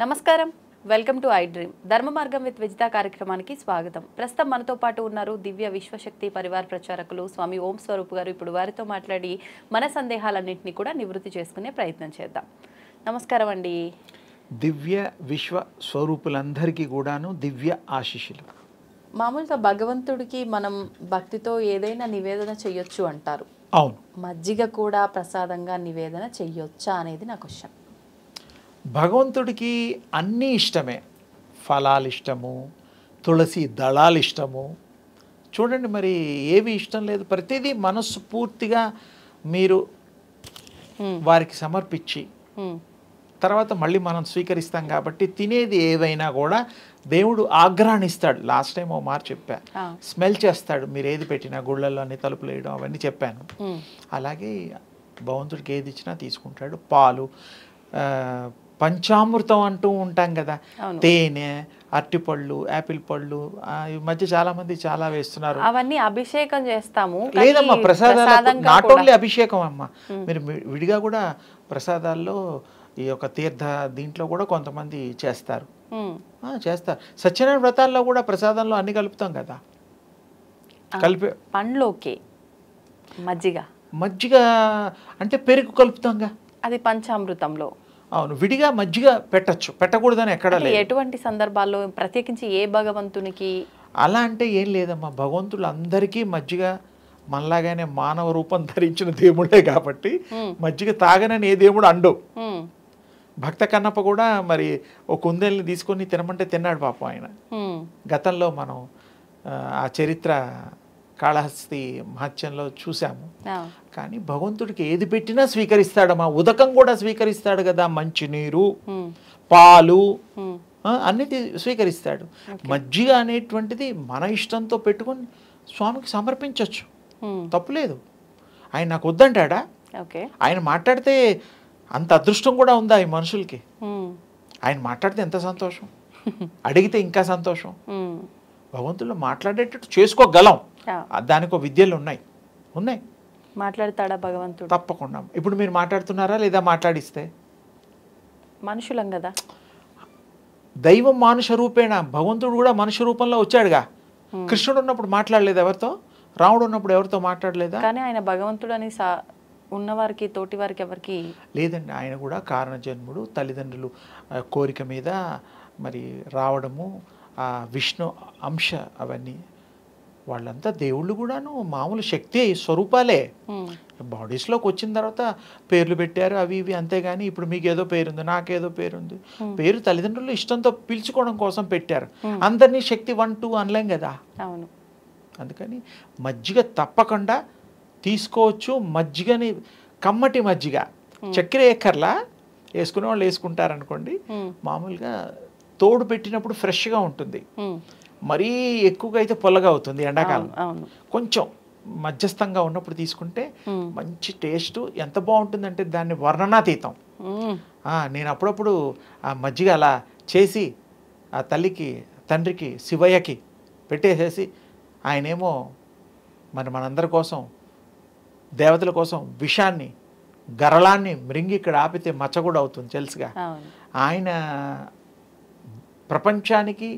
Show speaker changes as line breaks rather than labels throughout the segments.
నమస్కారం, welcome to I dream. ధర్మ మార్గం విత్ విజిత కార్యక్రమానికి స్వాగతం. ప్రస్తుతం మనతో పాటు ఉన్నారు దివ్య విశ్వశక్తి పరివార్ ప్రచారకులు స్వామి ఓం స్వరూప్ గారు. ఇప్పుడు వారితో మాట్లాడి మన సందేహాలన్నింటినీ కూడా నివృత్తి చేసుకునే ప్రయత్నం చేద్దాం. నమస్కారం అండి.
దివ్య విశ్వ స్వరూపులందరికీ కూడాను దివ్య ఆశీస్సులు.
మామూలుగా భగవంతుడికి మనం భక్తితో ఏదైనా నివేదన చెయ్యొచ్చు అంటారు.
అవును,
మజ్జిగ కూడా ప్రసాదంగా నివేదన చెయ్యొచ్చా అనేది నా క్వశ్చన్.
భగవంతుడికి అన్నీ ఇష్టమే. ఫలాలు ఇష్టము, తులసి దళాలు ఇష్టము. చూడండి, మరి ఏవి ఇష్టం లేదు? ప్రతిదీ మనస్సు పూర్తిగా మీరు వారికి సమర్పించి తర్వాత మళ్ళీ మనం స్వీకరిస్తాం కాబట్టి తినేది ఏవైనా కూడా దేవుడు ఆగ్రహణిస్తాడు. లాస్ట్ టైం ఓ మాట చెప్పా, స్మెల్ చేస్తాడు మీరు ఏది పెట్టినా. గుళ్ళల్లో అన్ని తలుపులు వేయడం అవన్నీ చెప్పాను. అలాగే భగవంతుడికి ఏది ఇచ్చినా తీసుకుంటాడు. పాలు, పంచామృతం అంటూ ఉంటాం కదా, తేనె, అరటిపళ్ళు, యాపిల్ పళ్ళు. ఈ మధ్య చాలా మంది చాలా వేస్తున్నారు.
అవన్నీ అభిషేకం చేస్తాము.
లేదమ్మా, ప్రసాదాలు నాట్ ఓన్లీ అభిషేకం అమ్మా, మీరు విడిగా కూడా ప్రసాదాల్లో ఈ యొక్క తీర్థ దీంట్లో కూడా కొంతమంది చేస్తారు. సత్యనారాయణ వ్రతాల్లో కూడా ప్రసాదంలో అన్ని కలుపుతాం కదా. కలిపి
పండ్లోకి
మజ్జిగ అంటే పెరుగు కలుపుతాంగా,
అది పంచామృతంలో.
అవును, విడిగా మజ్జిగ పెట్టచ్చు, పెట్టకూడదని ఎక్కడ లేదు.
ఎటువంటి సందర్భాల్లో ప్రత్యేకించి ఏ భగవంతునికి
అలా అంటే ఏం లేదమ్మా. భగవంతులు అందరికీ మజ్జిగ మనలాగానే మానవ రూపం ధరించిన దేవుడే కాబట్టి మజ్జిగ తాగనని ఏ దేవుడు అండు. భక్త కన్నప్ప కూడా మరి ఒక కుందేల్ని తీసుకొని తినమంటే తిన్నాడు పాపం ఆయన. గతంలో మనం ఆ చరిత్ర కాళహస్తి మహత్యంలో చూసాము. కానీ భగవంతుడికి ఏది పెట్టినా స్వీకరిస్తాడమ్మా. ఉదకం కూడా స్వీకరిస్తాడు కదా, మంచినీరు, పాలు అన్ని స్వీకరిస్తాడు. మజ్జిగ అనేటువంటిది మన ఇష్టంతో పెట్టుకొని స్వామికి సమర్పించవచ్చు, తప్పులేదు. ఆయన నాకు వద్దంటాడా? ఆయన మాట్లాడితే అంత అదృష్టం కూడా ఉందా ఈ మనుషులకి? ఆయన మాట్లాడితే ఎంత సంతోషం, అడిగితే ఇంకా సంతోషం. భగవంతుల్లో మాట్లాడేటట్టు చేసుకోగలం. దానికి విద్యలు ఉన్నాయి.
మాట్లాడతాడా భగవంతుడు?
తప్పకుండా. ఇప్పుడు మీరు మాట్లాడుతున్నారా లేదా? మాట్లాడిస్తే
మనుషులం కదా.
దైవం మానుష రూపేణ, భగవంతుడు కూడా మనుష్య రూపంలో వచ్చాడుగా. కృష్ణుడు ఉన్నప్పుడు మాట్లాడలేదు ఎవరితో? రాముడు ఉన్నప్పుడు ఎవరితో మాట్లాడలేదా?
కానీ ఆయన భగవంతుడు అని ఉన్నవారికి తోటి వారికి ఎవరికి
లేదండి. ఆయన కూడా కారణజన్ముడు. తల్లిదండ్రులు కోరిక మీద మరి రావడము, ఆ విష్ణు అంశ, అవన్నీ వాళ్ళంతా దేవుళ్ళు కూడాను మామూలు శక్తి స్వరూపాలే. బాడీస్లోకి వచ్చిన తర్వాత పేర్లు పెట్టారు అవి ఇవి, అంతేగాని ఇప్పుడు మీకు ఏదో పేరుంది, నాకేదో పేరుంది. పేరు తల్లిదండ్రులు ఇష్టంతో పిలుచుకోవడం కోసం పెట్టారు. అందరినీ శక్తి 1 2 అనలేం కదా.
అవును.
అందుకని మజ్జిగ తప్పకుండా తీసుకోవచ్చు. మజ్జిగని కమ్మటి మజ్జిగ, చక్కెర ఎక్కర్లా, వేసుకునే వాళ్ళు వేసుకుంటారనుకోండి. మామూలుగా తోడు పెట్టినప్పుడు ఫ్రెష్గా ఉంటుంది. మరీ ఎక్కువగా అయితే పొల్లగా అవుతుంది ఎండాకాలం. కొంచెం మధ్యస్థంగా ఉన్నప్పుడు తీసుకుంటే మంచి టేస్ట్ ఎంత బాగుంటుందంటే దాన్ని వర్ణనాతీతం. నేను అప్పుడప్పుడు ఆ మజ్జిగ అలా చేసి ఆ తల్లికి, తండ్రికి, శివయ్యకి పెట్టేసేసి, ఆయనేమో మనందరి కోసం, దేవతల కోసం విషాన్ని, గరళాన్ని మృంగి ఇక్కడ ఆపితే మచ్చ కూడా అవుతుంది తెలుసుగా. ఆయన ప్రపంచానికి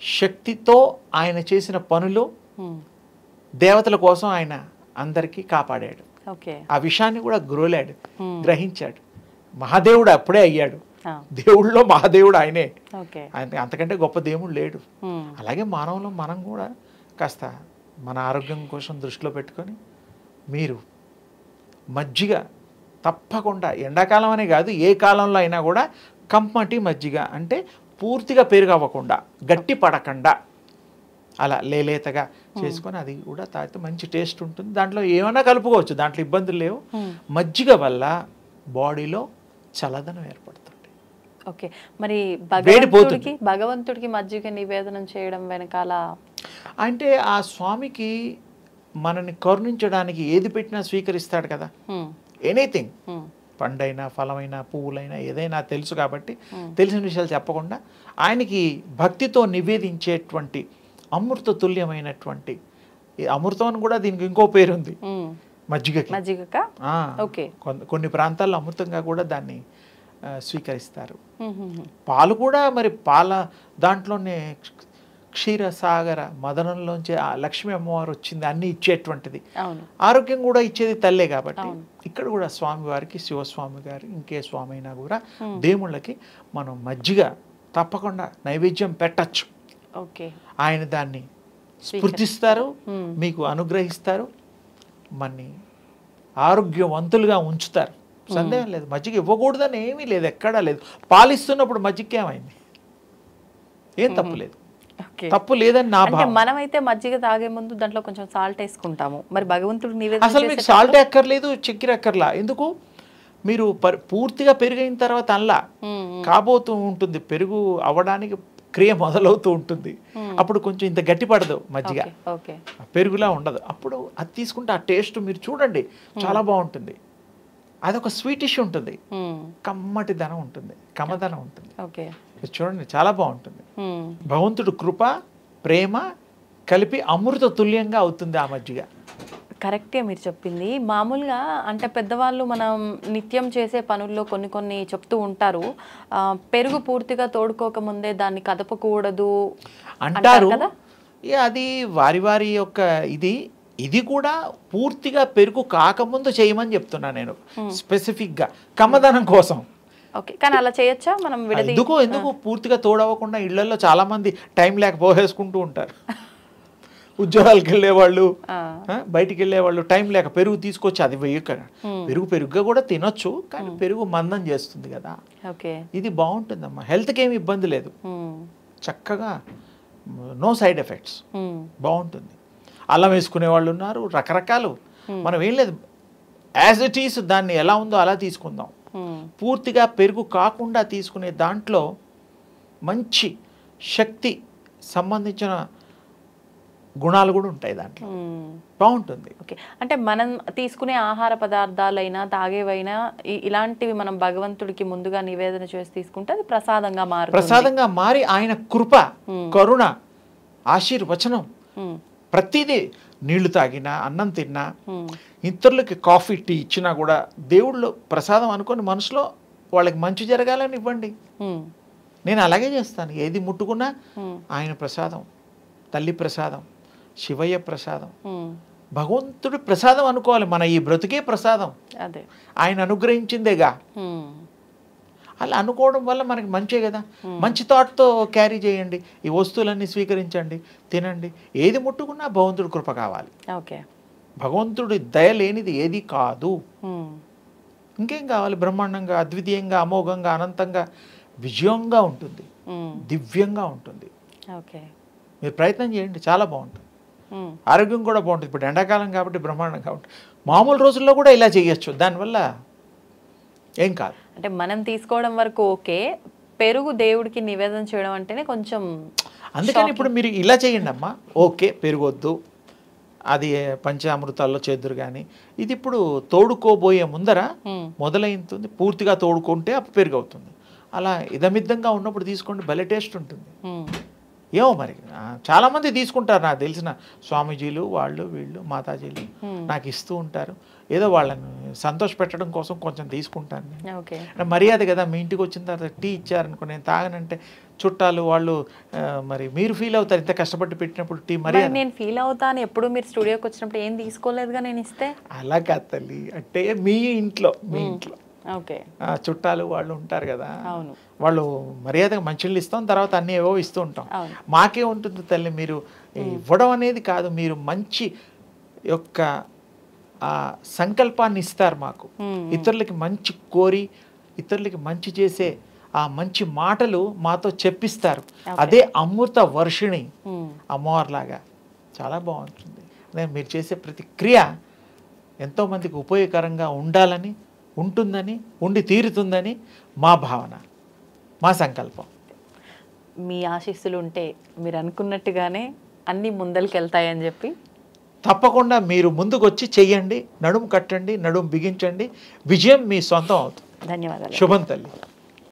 శక్తితో ఆయన చేసిన పనులు దేవతల కోసం ఆయన అందరికీ కాపాడాడు. ఆ విషయాన్ని కూడా గ్రహించాడు. మహాదేవుడు అప్పుడే అయ్యాడు. దేవుళ్ళలో మహాదేవుడు ఆయనే. అంతకంటే గొప్ప దేవుడు లేడు. అలాగే మానవులు మనం కూడా కాస్త మన ఆరోగ్యం కోసం దృష్టిలో పెట్టుకొని మీరు మజ్జిగ తప్పకుండా, ఎండాకాలం అనే కాదు ఏ కాలంలో అయినా కూడా కమ్మటి మజ్జిగ అంటే పూర్తిగా పెరుగు అవ్వకుండా, గట్టి పడకుండా అలా లేతగా చేసుకొని అది కూడా తాగితే మంచి టేస్ట్ ఉంటుంది. దాంట్లో ఏమైనా కలుపుకోవచ్చు, దాంట్లో ఇబ్బందులు లేవు. మజ్జిగ వల్ల బాడీలో చల్లదనం ఏర్పడుతుంది.
ఓకే, మరి భగవంతుడికి మజ్జిగ నివేదనం చేయడం వెనకాల
అంటే ఆ స్వామికి మనని కరుణించడానికి ఏది పెట్టినా స్వీకరిస్తాడు కదా. ఎనీథింగ్, పండైనా, ఫలమైనా, పువ్వులైనా, ఏదైనా తెలుసు కాబట్టి తెలిసిన విషయాలు చెప్పకుండా ఆయనకి భక్తితో నివేదించేటువంటి అమృత తుల్యమైనటువంటి, అమృతం అని కూడా దీనికి ఇంకో పేరు ఉంది మజ్జిగకి.
కొన్ని
ప్రాంతాల్లో అమృతంగా కూడా దాన్ని స్వీకరిస్తారు. పాలు కూడా మరి పాల దాంట్లోనే క్షీరసాగర మదనంలోంచి ఆ లక్ష్మీ అమ్మవారు వచ్చింది, అన్ని ఇచ్చేటువంటిది, ఆరోగ్యం కూడా ఇచ్చేది తల్లే. కాబట్టి ఇక్కడ కూడా స్వామివారికి, శివస్వామి గారు ఇంకే స్వామి అయినా కూడా దేవుళ్ళకి మనం మజ్జిగ తప్పకుండా నైవేద్యం పెట్టచ్చు. ఆయన దాన్ని స్ఫూర్తిస్తారు, మీకు అనుగ్రహిస్తారు, మన్ని ఆరోగ్యవంతులుగా ఉంచుతారు. సందేహం లేదు. మజ్జిగ ఇవ్వకూడదని ఏమీ లేదు, ఎక్కడా లేదు. పాలిస్తున్నప్పుడు మజ్జిగ ఏమైంది? ఏం తప్పు లేదు, తప్పు లేదని నా భావన.
మనమైతే మజ్జిగ తాగే ముందు దాంట్లో కొంచెం సాల్ట్ వేసుకుంటాము, మరి భగవంతుడు నివేదన
అసలు మీకు సాల్ట్ ఎక్కర్లేదు, చక్కెర ఎక్కర్లా. ఎందుకు? మీరు పూర్తిగా పెరుగైన తర్వాత అల్లా కాబోతూ ఉంటుంది, పెరుగు అవ్వడానికి క్రియ మొదలవుతూ ఉంటుంది. అప్పుడు కొంచెం ఇంత గట్టి పడదు మజ్జిగ, పెరుగులా ఉండదు. అప్పుడు అది తీసుకుంటే ఆ టేస్ట్ మీరు చూడండి చాలా బాగుంటుంది. అదొక స్వీటిష్ ఉంటుంది, కమ్మటి ధనం ఉంటుంది, కమ్మదనం ఉంటుంది. చూడండి చాలా బాగుంటుంది. భగవంతుడు కృప ప్రేమ కలిపి అమృత తుల్యంగా అవుతుంది ఆ మజ్జిగ.
కరెక్టే మీరు చెప్పింది. మామూలుగా అంటే పెద్దవాళ్ళు మనం నిత్యం చేసే పనుల్లో కొన్ని కొన్ని చెప్తూ ఉంటారు, పెరుగు పూర్తిగా తోడుకోకముందే దాన్ని కదపకూడదు
అంటారు. అది వారి వారి యొక్క ఇది కూడా పూర్తిగా పెరుగు కాకముందు చేయమని చెప్తున్నా నేను, స్పెసిఫిక్గా కమ్మదనం కోసం.
కానీ అలా చేయొచ్చా మనం?
ఎందుకు పూర్తిగా తోడవకుండా ఇళ్లలో చాలా మంది టైం లేక పోసేసుకుంటూ ఉంటారు. ఉద్యోగాలకు వెళ్ళేవాళ్ళు, బయటికి వెళ్ళేవాళ్ళు టైం లేక పెరుగు తీసుకొచ్చి అది పెరుగుగా కూడా తినొచ్చు, కానీ పెరుగు మందం చేస్తుంది కదా. ఇది బాగుంటుందమ్మా, హెల్త్కి ఏమి ఇబ్బంది లేదు, చక్కగా నో సైడ్ ఎఫెక్ట్స్, బాగుంటుంది. అల్లం వేసుకునే వాళ్ళు ఉన్నారు, రకరకాలు. మనం ఏం లేదు, యాజ్ ఇట్ ఈస్ దాన్ని ఎలా ఉందో అలా తీసుకుందాం. పూర్తిగా పెరుగు కాకుండా తీసుకునే దాంట్లో మంచి శక్తి సంబంధించిన గుణాలు కూడా ఉంటాయి దాంట్లో, బాగుంటుంది.
అంటే మనం తీసుకునే ఆహార పదార్థాలైనా తాగేవైనా ఇలాంటివి మనం భగవంతుడికి ముందుగా నివేదన చేసి తీసుకుంటే అది ప్రసాదంగా మారి ఆయన కృప కరుణ ఆశీర్వచనం ప్రతిదీ, నీళ్లు తాగినా అన్నం తిన్నా ఇతరులకి కాఫీ టీ ఇచ్చినా కూడా దేవుళ్ళు ప్రసాదం అనుకొని మనసులో వాళ్ళకి మంచి జరగాలని ఇవ్వండి. నేను అలాగే చేస్తాను. ఏది ముట్టుకున్నా ఆయన ప్రసాదం, తల్లి ప్రసాదం, శివయ్య ప్రసాదం, భగవంతుడి ప్రసాదం అనుకోవాలి. మన ఈ బ్రతుకే ప్రసాదం, ఆయన అనుగ్రహించిందేగా. అలా అనుకోవడం వల్ల మనకి మంచే కదా. మంచి థాట్తో క్యారీ చేయండి, ఈ వస్తువులన్నీ స్వీకరించండి, తినండి. ఏది ముట్టుకున్నా భగవంతుడి కృప కావాలి. భగవంతుడి దయ లేనిది ఏది కాదు. ఇంకేం కావాలి? బ్రహ్మాండంగా, అద్వితీయంగా, అమోఘంగా, అనంతంగా, విజయంగా ఉంటుంది, దివ్యంగా ఉంటుంది. మీరు ప్రయత్నం చేయండి, చాలా బాగుంటుంది. ఆరోగ్యం కూడా బాగుంటుంది. ఇప్పుడు ఎండాకాలం కాబట్టి బ్రహ్మాండంగా ఉంటుంది. మామూలు రోజుల్లో కూడా ఇలా చేయొచ్చు, దానివల్ల ఏం కాదు. అంటే మనం తీసుకోవడం వరకు ఓకే, పెరుగు దేవుడికి నివేదన చేయడం అంటేనే కొంచెం.
అందుకని ఇప్పుడు మీరు ఇలా చేయండి అమ్మా, ఓకే పెరుగొద్దు, అది పంచామృతాల్లో చేద్దురు. కానీ ఇది ఇప్పుడు తోడుకోబోయే ముందర మొదలైంది, పూర్తిగా తోడుకుంటే అప్పుడు పెరుగు అవుతుంది. అలా ఇదమిద్దంగా ఉన్నప్పుడు తీసుకోండి, భలే టేస్ట్ ఉంటుంది. ఏమో మరి చాలామంది తీసుకుంటారు, నాకు తెలిసిన స్వామీజీలు వాళ్ళు వీళ్ళు మాతాజీలు నాకు ఇస్తూ ఉంటారు. ఏదో వాళ్ళని సంతోష పెట్టడం కోసం కొంచెం తీసుకుంటాను. మర్యాద కదా, మీ ఇంటికి వచ్చిన తర్వాత టీ ఇచ్చారనుకో, నేను తాగనంటే చుట్టాలు వాళ్ళు మరి మీరు ఫీల్ అవుతారు. ఇంత కష్టపడి పెట్టినప్పుడు టీ మర్యాద.
నేను ఫీల్ అవుతాను ఎప్పుడు మీరు స్టూడియోకి వచ్చినప్పుడు ఏం తీసుకోలేదుగా నేను ఇస్తే.
అలా కాదు తల్లి, అంటే మీ ఇంట్లో చుట్టాలు వాళ్ళు ఉంటారు కదా, వాళ్ళు మర్యాదగా మంచిళ్ళు ఇస్తాం, తర్వాత అన్నీ ఏవో ఇస్తూ ఉంటాం. మాకే ఉంటుంది తల్లి, మీరు ఇవ్వడం అనేది కాదు, మీరు మంచి యొక్క ఆ సంకల్పాన్ని ఇస్తారు మాకు. ఇతరులకి మంచి కోరి ఇతరులకి మంచి చేసే ఆ మంచి మాటలు మాతో చెప్పిస్తారు. అదే అమృత వర్షిణి అమ్మవారిలాగా చాలా బాగుంటుంది. మీరు చేసే ప్రతి క్రియ ఎంతోమందికి ఉపయోగకరంగా ఉండాలని, ఉంటుందని, ఉండి తీరుతుందని మా భావన, మా సంకల్పం.
మీ ఆశీస్సులు ఉంటే మీరు అనుకున్నట్టుగానే అన్నీ ముందరికి వెళ్తాయని చెప్పి
తప్పకుండా మీరు ముందుకు వచ్చి చెయ్యండి, నడుము కట్టండి, నడుము బిగించండి, విజయం మీ సొంతం అవుతుంది.
ధన్యవాదాలు.
శుభం తల్లి.